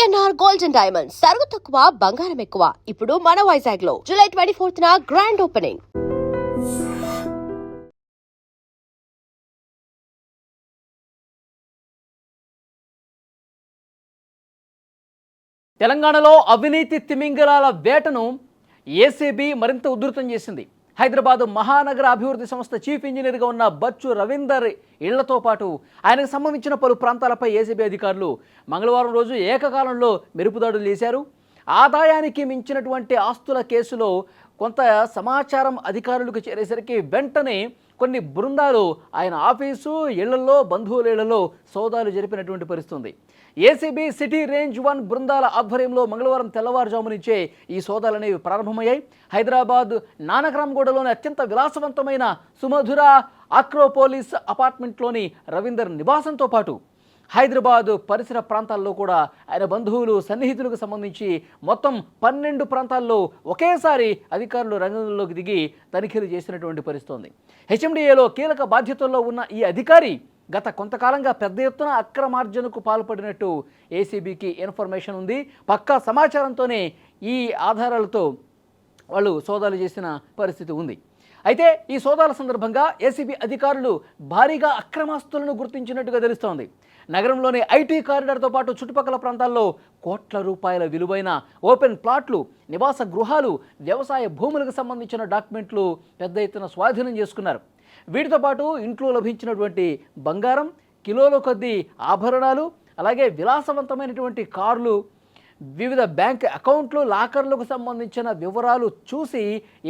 PNR gold and diamonds సరుకు తక్కువ బంగారం ఎక్కువ. ఇప్పుడు మన వైజాగ్ లో జూలై 24న గ్రాండ్ ఓపెనింగ్. తెలంగాణలో అవినీతి తిమింగలాల వేటను ఏసీబీ మరింత ఉధృతం చేసింది. హైదరాబాద్ మహానగర అభివృద్ధి సంస్థ చీఫ్ ఇంజనీర్గా ఉన్న బచ్చు రవీందర్ ఇళ్లతో పాటు ఆయనకు సంబంధించిన పలు ప్రాంతాలపై ఏసీబీ అధికారులు మంగళవారం రోజు ఏకకాలంలో మెరుపుదాడులు చేశారు. ఆదాయానికి మించినటువంటి ఆస్తుల కేసులో కొంత సమాచారం అధికారులకు చేరేసరికి వెంటనే కొన్ని బృందాలు ఆయన ఆఫీసు, ఇళ్లలో, బంధువుల ఇళ్లలో సోదాలు జరిపినటువంటి పరిస్థితుంది. ఏసీబీ సిటీ రేంజ్ 1 బృందాల ఆధ్వర్యంలో మంగళవారం తెల్లవారుజాము నుంచే ఈ సోదాలు అనేవి ప్రారంభమయ్యాయి. హైదరాబాద్ నానక్రామ్గూడలోని అత్యంత విలాసవంతమైన సుమధుర ఆక్రోపోలిస్ అపార్ట్మెంట్లోని రవీందర్ నివాసంతో పాటు హైదరాబాద్ పరిసర ప్రాంతాల్లో కూడా ఆయన బంధువులు, సన్నిహితులకు సంబంధించి మొత్తం 12 ప్రాంతాల్లో ఒకేసారి అధికారులు రంగంలోకి దిగి తనిఖీలు చేసినటువంటి పరిస్థితుంది. హెచ్ఎండిఏలో కీలక బాధ్యతల్లో ఉన్న ఈ అధికారి గత కొంతకాలంగా పెద్ద ఎత్తున అక్రమార్జనకు పాల్పడినట్టు ఏసీబీకి ఇన్ఫర్మేషన్ ఉంది. పక్కా సమాచారంతోనే ఈ ఆధారాలతో వాళ్ళు సోదాలు చేసిన పరిస్థితి ఉంది. అయితే ఈ సోదాల సందర్భంగా ఏసీబీ అధికారులు భారీగా అక్రమాస్తులను గుర్తించినట్టుగా తెలుస్తోంది. నగరంలోని ఐటీ కారిడార్తో పాటు చుట్టుపక్కల ప్రాంతాల్లో కోట్ల రూపాయల విలువైన ఓపెన్ ప్లాట్లు, నివాస గృహాలు, వ్యవసాయ భూములకు సంబంధించిన డాక్యుమెంట్లు పెద్ద ఎత్తున స్వాధీనం చేసుకున్నారు. వీటితో పాటు ఇంట్లో లభించినటువంటి బంగారం, కిలోల కొద్దీ ఆభరణాలు, అలాగే విలాసవంతమైనటువంటి కార్లు, వివిధ బ్యాంక్ అకౌంట్లు, లాకర్లకు సంబంధించిన వివరాలు చూసి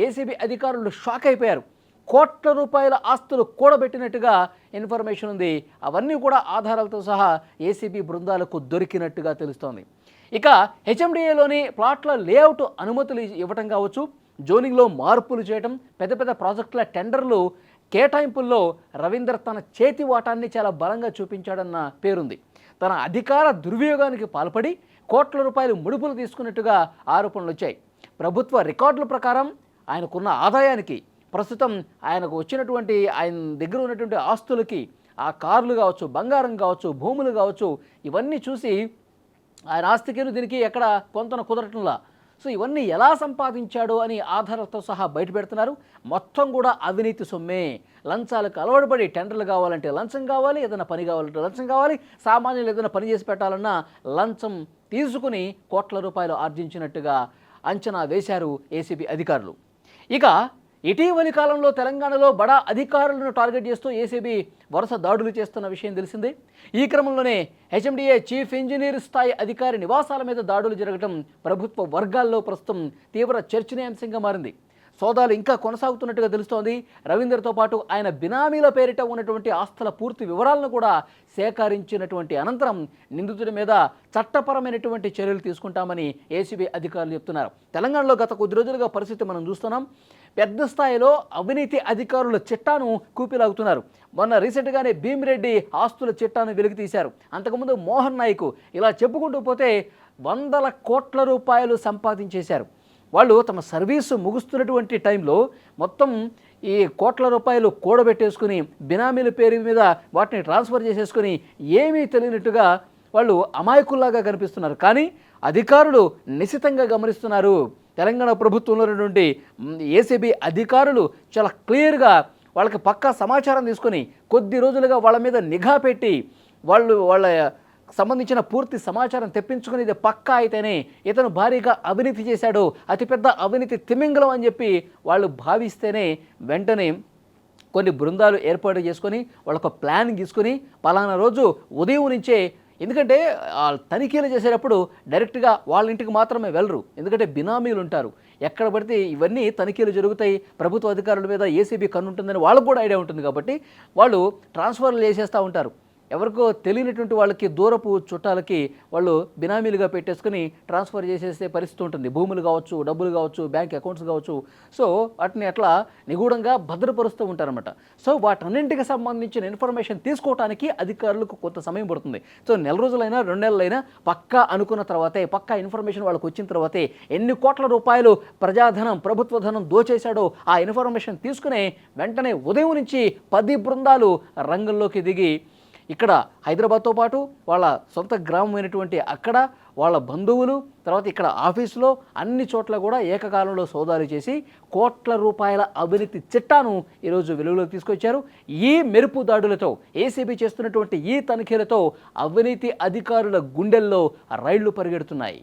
ఏసీబీ అధికారులు షాక్ అయిపోయారు. కోట్ల రూపాయల ఆస్తులు కూడబెట్టినట్టుగా ఇన్ఫర్మేషన్ ఉంది. అవన్నీ కూడా ఆధారాలతో సహా ఏసీబీ బృందాలకు దొరికినట్టుగా తెలుస్తోంది. ఇక హెచ్ఎండిఏలోని ప్లాట్ల లేఅవుట్ అనుమతులు ఇవ్వటం కావచ్చు, జోనింగ్లో మార్పులు చేయటం, పెద్ద పెద్ద ప్రాజెక్టుల టెండర్లు కేటాయింపుల్లో రవీందర్ తన చేతి వాటాన్ని చాలా బలంగా చూపించాడన్న పేరుంది. తన అధికార దుర్వినియోగానికి పాల్పడి కోట్ల రూపాయలు ముడుపులు తీసుకున్నట్టుగా ఆరోపణలు వచ్చాయి. ప్రభుత్వ రికార్డుల ప్రకారం ఆయనకున్న ఆదాయానికి, ప్రస్తుతం ఆయనకు వచ్చినటువంటి ఆయన దగ్గర ఉన్నటువంటి ఆస్తులకి, ఆ కార్లు కావచ్చు, బంగారం కావచ్చు, భూములు కావచ్చు, ఇవన్నీ చూసి ఆయన ఆస్తికి దీనికి ఎక్కడ పొంతన కుదరటంలా. సో ఇవన్నీ ఎలా సంపాదించాడు అని ఆధారాలతో సహా బయట పెడుతున్నారు. మొత్తం కూడా అవినీతి సొమ్మే. లంచాలకు అలవాటుపడి టెండర్లు కావాలంటే లంచం కావాలి, ఏదైనా పని కావాలంటే లంచం కావాలి, సామాన్యులు ఏదైనా పని చేసి పెట్టాలన్నా లంచం తీసుకుని కోట్ల రూపాయలు ఆర్జించినట్టుగా అంచనా వేశారు ఏసీబీ అధికారులు. ఇక ఇటీవలి కాలంలో తెలంగాణలో బడా అధికారులను టార్గెట్ చేస్తూ ఏసీబీ వరుస దాడులు చేస్తున్న విషయం తెలిసిందే. ఈ క్రమంలోనే హెచ్ఎండిఏ చీఫ్ ఇంజనీర్ స్థాయి అధికారి నివాసాల మీద దాడులు జరగడం ప్రభుత్వ వర్గాల్లో ప్రస్తుతం తీవ్ర చర్చనీయాంశంగా మారింది. సోదాలు ఇంకా కొనసాగుతున్నట్టుగా తెలుస్తోంది. రవీందర్తో పాటు ఆయన బినామీల పేరిట ఉన్నటువంటి ఆస్తుల పూర్తి వివరాలను కూడా సేకరించినటువంటి అనంతరం నిందితుడి మీద చట్టపరమైనటువంటి చర్యలు తీసుకుంటామని ఏసీబీ అధికారులు చెప్తున్నారు. తెలంగాణలో గత కొద్ది రోజులుగా పరిస్థితి మనం చూస్తున్నాం. పెద్ద స్థాయిలో అవినీతి అధికారుల చిట్టాను కూపిలాగుతున్నారు. మొన్న రీసెంట్గానే భీమిరెడ్డి ఆస్తుల చిట్టాను వెలికి తీశారు. అంతకుముందు మోహన్ నాయక్, ఇలా చెప్పుకుంటూ పోతే వందల కోట్ల రూపాయలు సంపాదించేశారు. వాళ్ళు తమ సర్వీసు ముగుస్తున్నటువంటి టైంలో మొత్తం ఈ కోట్ల రూపాయలు కూడబెట్టేసుకుని బినామీల పేరు మీద వాటిని ట్రాన్స్ఫర్ చేసేసుకుని ఏమీ తెలియనట్టుగా వాళ్ళు అమాయకుల్లాగా కనిపిస్తున్నారు. కానీ అధికారులు నిశితంగా గమనిస్తున్నారు. తెలంగాణ ప్రభుత్వంలో ఉన్నటువంటి ఏసీబీ అధికారులు చాలా క్లియర్గా వాళ్ళకి పక్కా సమాచారం తీసుకొని కొద్ది రోజులుగా వాళ్ళ మీద నిఘా పెట్టి వాళ్ళ సంబంధించిన పూర్తి సమాచారం తెప్పించుకుని ఇది పక్కా అయితేనే ఇతను భారీగా అవినీతి చేశాడు, అతిపెద్ద అవినీతి తిమింగలం అని చెప్పి వాళ్ళు భావిస్తేనే వెంటనే కొన్ని బృందాలు ఏర్పాటు చేసుకొని వాళ్ళొక ప్లాన్ గీసుకొని పలానా రోజు ఉదయం నుంచే, ఎందుకంటే తనిఖీలు చేసేటప్పుడు డైరెక్ట్గా వాళ్ళ ఇంటికి మాత్రమే వెళ్ళరు, ఎందుకంటే బినామీలు ఉంటారు. ఎక్కడ పడితే ఇవన్నీ తనిఖీలు జరుగుతాయి, ప్రభుత్వ అధికారుల మీద ఏసీబీ కన్నుంటుందని వాళ్ళకు కూడా ఐడియా ఉంటుంది. కాబట్టి వాళ్ళు ట్రాన్స్ఫర్లు చేసేస్తూ ఉంటారు. ఎవరికో తెలియనటువంటి వాళ్ళకి, దూరపు చుట్టాలకి వాళ్ళు బినామీలుగా పెట్టేసుకుని ట్రాన్స్ఫర్ చేసేసే పరిస్థితి ఉంటుంది. భూములు కావచ్చు, డబ్బులు కావచ్చు, బ్యాంక్ అకౌంట్స్ కావచ్చు. సో వాటిని అట్లా నిగూఢంగా భద్రపరుస్తూ ఉంటారన్నమాట. సో వాటన్నింటికి సంబంధించిన ఇన్ఫర్మేషన్ తీసుకోవడానికి అధికారులకు కొంత సమయం పడుతుంది. సో నెల రోజులైనా 2 నెలలైనా పక్కా అనుకున్న తర్వాతే, పక్కా ఇన్ఫర్మేషన్ వాళ్ళకి వచ్చిన తర్వాతే ఎన్ని కోట్ల రూపాయలు ప్రజాధనం, ప్రభుత్వ ధనం దోచేశాడో ఆ ఇన్ఫర్మేషన్ తీసుకునే వెంటనే ఉదయం నుంచి 10 బృందాలు రంగంలోకి దిగి ఇక్కడ హైదరాబాద్తో పాటు వాళ్ళ సొంత గ్రామమైనటువంటి అక్కడ వాళ్ళ బంధువులు, తర్వాత ఇక్కడ ఆఫీసులో అన్ని చోట్ల కూడా ఏకకాలంలో సోదాలు చేసి కోట్ల రూపాయల అవినీతి చిట్టాను ఈరోజు వెలుగులోకి తీసుకొచ్చారు. ఈ మెరుపు దాడులతో, ఏసీబీ చేస్తున్నటువంటి ఈ తనిఖీలతో అవినీతి అధికారుల గుండెల్లో రైళ్లు పరిగెడుతున్నాయి.